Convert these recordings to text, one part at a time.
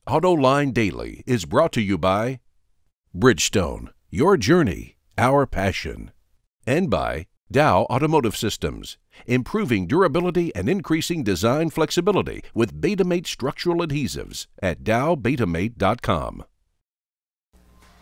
Autoline Daily is brought to you by Bridgestone, your journey, our passion, and by Dow Automotive Systems, improving durability and increasing design flexibility with Betamate structural adhesives at dowbetamate.com.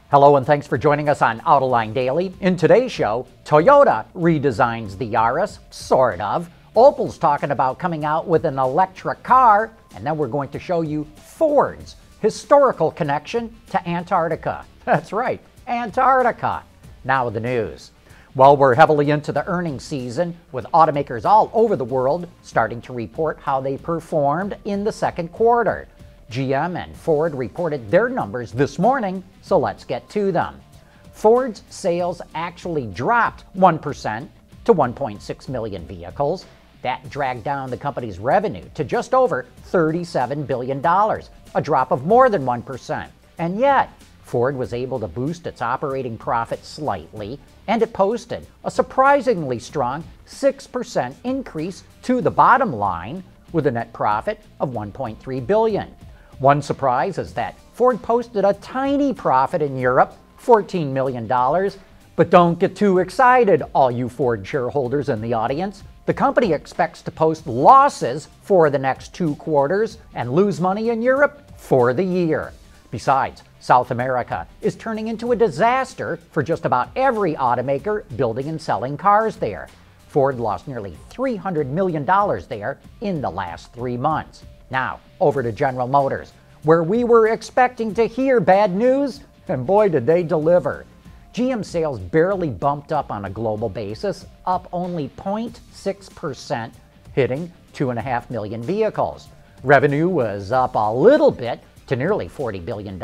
Hello and thanks for joining us on Autoline Daily. In today's show, Toyota redesigns the Yaris, sort of. Opel's talking about coming out with an electric car, and then we're going to show you Ford's historical connection to Antarctica. That's right, Antarctica. Now the news. Well, we're heavily into the earnings season, with automakers all over the world starting to report how they performed in the second quarter. GM and Ford reported their numbers this morning, so let's get to them. Ford's sales actually dropped 1% to 1.6 million vehicles. That dragged down the company's revenue to just over $37 billion, a drop of more than 1%. And yet, Ford was able to boost its operating profit slightly, and it posted a surprisingly strong 6% increase to the bottom line, with a net profit of $1.3 billion. One surprise is that Ford posted a tiny profit in Europe, $14 million. But don't get too excited, all you Ford shareholders in the audience. The company expects to post losses for the next 2 quarters and lose money in Europe for the year. Besides, South America is turning into a disaster for just about every automaker building and selling cars there. Ford lost nearly $300 million there in the last 3 months. Now, over to General Motors, where we were expecting to hear bad news, and boy did they deliver. GM sales barely bumped up on a global basis, up only 0.6%, hitting 2.5 million vehicles. Revenue was up a little bit to nearly $40 billion,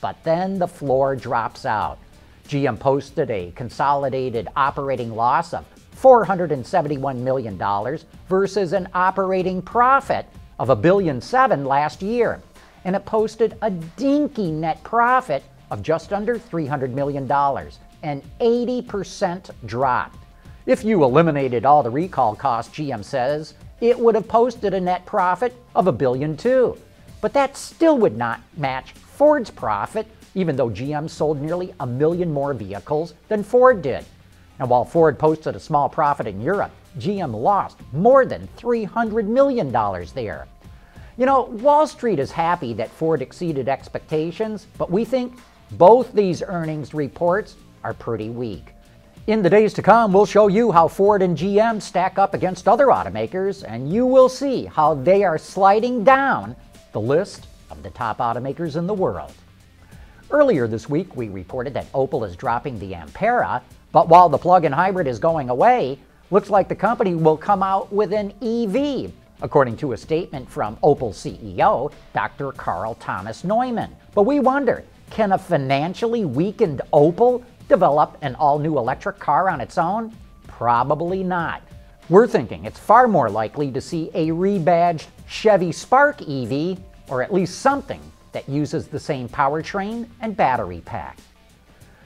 but then the floor drops out. GM posted a consolidated operating loss of $471 million versus an operating profit of $1.7 billion last year, and it posted a dinky net profit of just under $300 million, an 80% drop. If you eliminated all the recall costs, GM says, it would have posted a net profit of $1.2 billion. But that still would not match Ford's profit, even though GM sold nearly 1 million more vehicles than Ford did. And while Ford posted a small profit in Europe, GM lost more than $300 million there. You know, Wall Street is happy that Ford exceeded expectations, but we think both these earnings reports are pretty weak. In the days to come, we'll show you how Ford and GM stack up against other automakers, and you will see how they are sliding down the list of the top automakers in the world. Earlier this week, we reported that Opel is dropping the Ampera, but while the plug-in hybrid is going away, looks like the company will come out with an EV, according to a statement from Opel CEO, Dr. Carl Thomas Neumann. But we wonder, can a financially weakened Opel develop an all-new electric car on its own? Probably not. We're thinking it's far more likely to see a rebadged Chevy Spark EV, or at least something that uses the same powertrain and battery pack.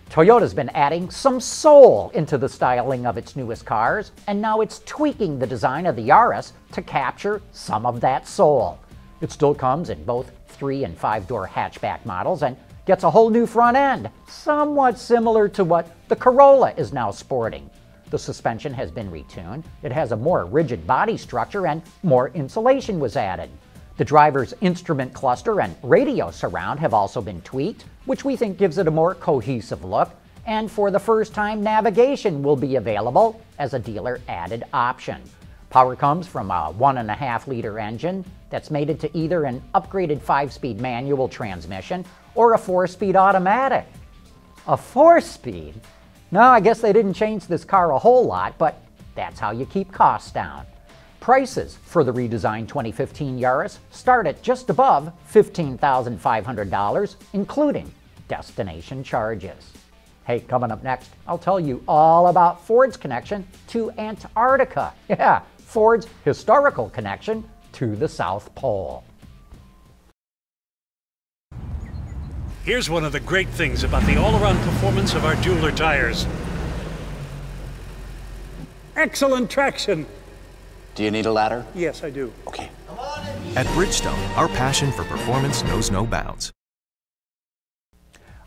Toyota's been adding some soul into the styling of its newest cars, and now it's tweaking the design of the Yaris to capture some of that soul. It still comes in both 3- and 5-door hatchback models and gets a whole new front end, somewhat similar to what the Corolla is now sporting. The suspension has been retuned, it has a more rigid body structure, and more insulation was added. The driver's instrument cluster and radio surround have also been tweaked, which we think gives it a more cohesive look, and for the first time, navigation will be available as a dealer-added option. Power comes from a 1.5-liter engine that's mated to either an upgraded 5-speed manual transmission or a 4-speed automatic. A 4-speed? No, I guess they didn't change this car a whole lot, but that's how you keep costs down. Prices for the redesigned 2015 Yaris start at just above $15,500, including destination charges. Hey, coming up next, I'll tell you all about Ford's connection to Antarctica. Yeah, Ford's historical connection to the South Pole. Here's one of the great things about the all-around performance of our Dueler tires. Excellent traction. Do you need a ladder? Yes, I do. Okay. Come on in, At Bridgestone, our passion for performance knows no bounds.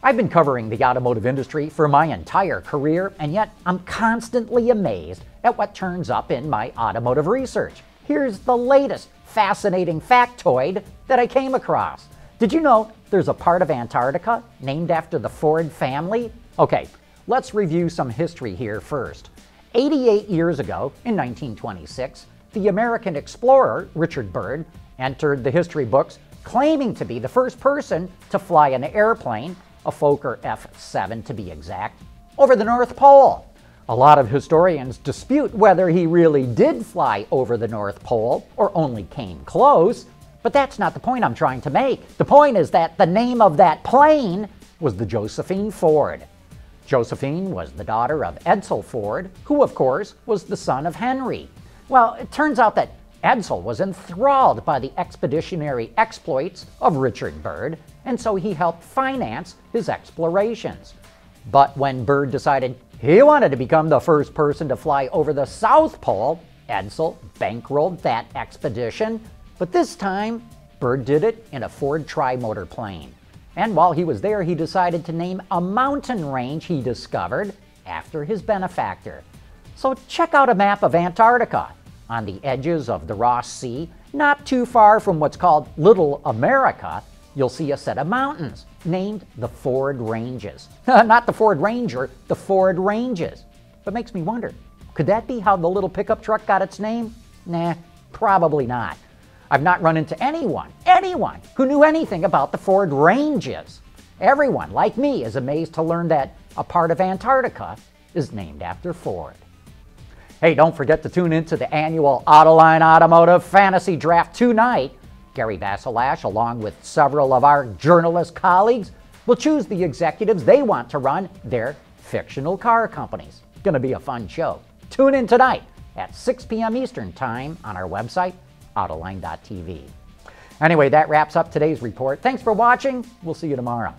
I've been covering the automotive industry for my entire career, and yet I'm constantly amazed at what turns up in my automotive research. Here's the latest fascinating factoid that I came across. Did you know there's a part of Antarctica named after the Ford family? Okay, let's review some history here first. 88 years ago, in 1926, the American explorer Richard Byrd entered the history books claiming to be the first person to fly an airplane, a Fokker F-7 to be exact, over the North Pole. A lot of historians dispute whether he really did fly over the North Pole or only came close, but that's not the point I'm trying to make. The point is that the name of that plane was the Josephine Ford. Josephine was the daughter of Edsel Ford, who of course was the son of Henry. Well, it turns out that Edsel was enthralled by the expeditionary exploits of Richard Byrd, and so he helped finance his explorations. But when Byrd decided he wanted to become the first person to fly over the South Pole, Edsel bankrolled that expedition, but this time Byrd did it in a Ford tri-motor plane. And while he was there, he decided to name a mountain range he discovered after his benefactor. So check out a map of Antarctica. On the edges of the Ross Sea, not too far from what's called Little America, you'll see a set of mountains named the Ford Ranges. Not the Ford Ranger, the Ford Ranges. But makes me wonder, could that be how the little pickup truck got its name? Nah, probably not. I've not run into anyone who knew anything about the Ford Ranges. Everyone, like me, is amazed to learn that a part of Antarctica is named after Ford. Hey, don't forget to tune in to the annual Autoline Automotive Fantasy Draft tonight. Gary Vassilash, along with several of our journalist colleagues, will choose the executives they want to run their fictional car companies. It's going to be a fun show. Tune in tonight at 6 p.m. Eastern Time on our website, Autoline.tv. Anyway, that wraps up today's report. Thanks for watching. We'll see you tomorrow.